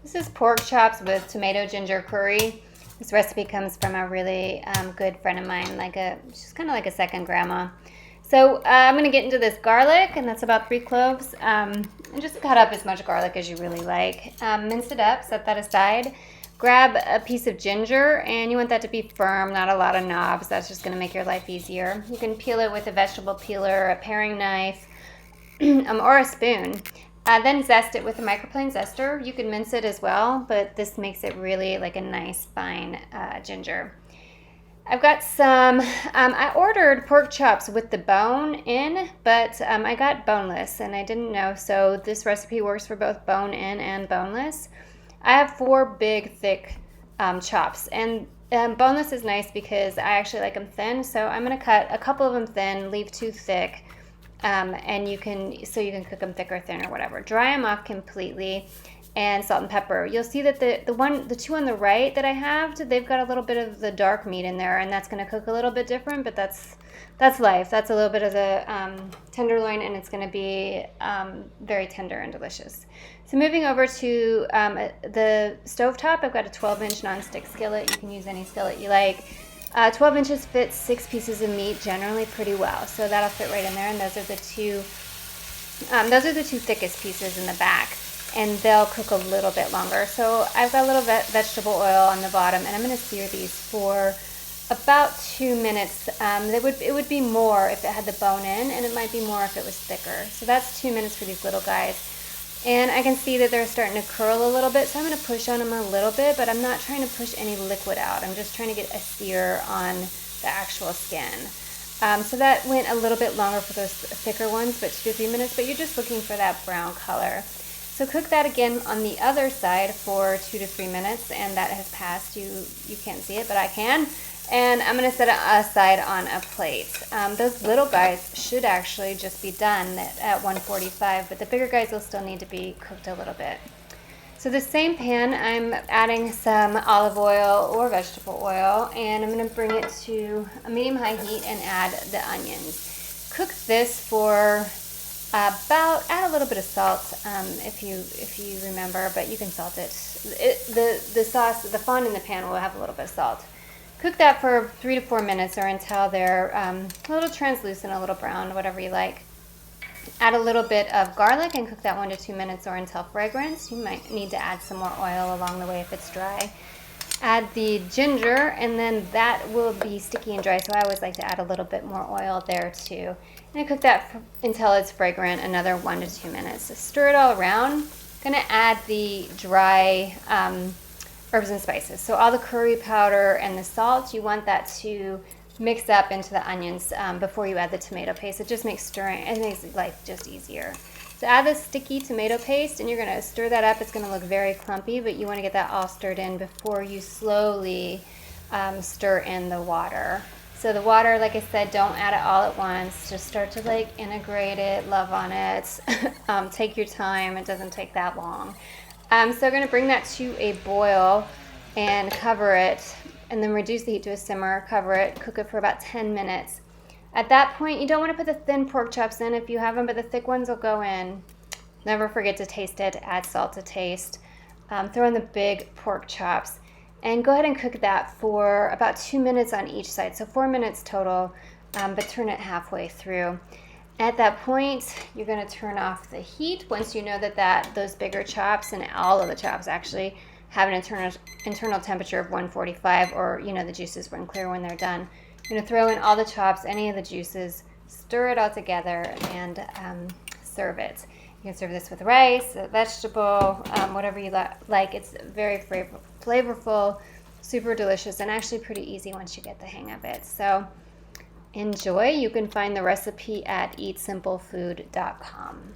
This is pork chops with tomato ginger curry. This recipe comes from a really good friend of mine, she's kind of like a second grandma. So I'm going to get into this garlic, and that's about 3 cloves. And just cut up as much garlic as you really like. Mince it up, set that aside. Grab a piece of ginger, and you want that to be firm, not a lot of knobs. That's just going to make your life easier. You can peel it with a vegetable peeler, a paring knife, or a spoon. Then zest it with a microplane zester. You can mince it as well, but this makes it really like a nice fine ginger. I've got some, I ordered pork chops with the bone in, but I got boneless and I didn't know, so this recipe works for both bone in and boneless. I have 4 big, thick chops, and boneless is nice because I actually like them thin, so I'm going to cut a couple of them thin, leave 2 thick, and you can cook them thick or thin or whatever. Dry them off completely, and salt and pepper. You'll see that the 2 on the right that I have, they've got a little bit of the dark meat in there, and that's going to cook a little bit different, but that's life. That's a little bit of the tenderloin, and it's going to be very tender and delicious. So moving over to the stovetop, I've got a 12-inch nonstick skillet. You can use any skillet you like. 12 inches fits 6 pieces of meat generally pretty well, so that'll fit right in there. And those are the two thickest pieces in the back, and they'll cook a little bit longer. So I've got a little vegetable oil on the bottom, and I'm going to sear these for about 2 minutes. It would be more if it had the bone in, and it might be more if it was thicker. So that's 2 minutes for these little guys. And I can see that they're starting to curl a little bit, so I'm going to push on them a little bit, but I'm not trying to push any liquid out. I'm just trying to get a sear on the actual skin. So that went a little bit longer for those thicker ones, but 2 to 3 minutes, but you're just looking for that brown color. So cook that again on the other side for 2 to 3 minutes, and that has passed. You can't see it, but I can. And I'm going to set it aside on a plate. Those little guys should actually just be done at 145, but the bigger guys will still need to be cooked a little bit. So the same pan, I'm adding some olive oil or vegetable oil, and I'm going to bring it to a medium-high heat and add the onions. Cook this for add a little bit of salt if you remember, but you can salt it. The sauce, the fond in the pan will have a little bit of salt. Cook that for 3 to 4 minutes, or until they're a little translucent, a little brown, whatever you like. Add a little bit of garlic and cook that 1 to 2 minutes, or until fragrance. You might need to add some more oil along the way if it's dry. Add the ginger, and then that will be sticky and dry, so I always like to add a little bit more oil there too. And I cook that until it's fragrant, another 1 to 2 minutes. So stir it all around. I'm going to add the dry herbs and spices. So all the curry powder and the salt, you want that to mix up into the onions before you add the tomato paste. It just makes stirring, it makes life just easier. So add the sticky tomato paste, and you're going to stir that up. It's going to look very clumpy, but you want to get that all stirred in before you slowly stir in the water. So the water, like I said, don't add it all at once. Just start to integrate it, love on it. Take your time. It doesn't take that long. So we're going to bring that to a boil and cover it, and then reduce the heat to a simmer, cover it, cook it for about 10 minutes. At that point, you don't want to put the thin pork chops in if you have them, but the thick ones will go in. Never forget to taste it, add salt to taste. Throw in the big pork chops, and go ahead and cook that for about 2 minutes on each side, so 4 minutes total, but turn it halfway through. At that point, you're going to turn off the heat once you know that those bigger chops, and all of the chops actually, have an internal temperature of 145, or the juices run clear when they're done. You're going to throw in all the chops, any of the juices, stir it all together, and serve it. You can serve this with rice, a vegetable, whatever you like. It's very flavorful, super delicious, and actually pretty easy once you get the hang of it. So enjoy. You can find the recipe at eatsimplefood.com.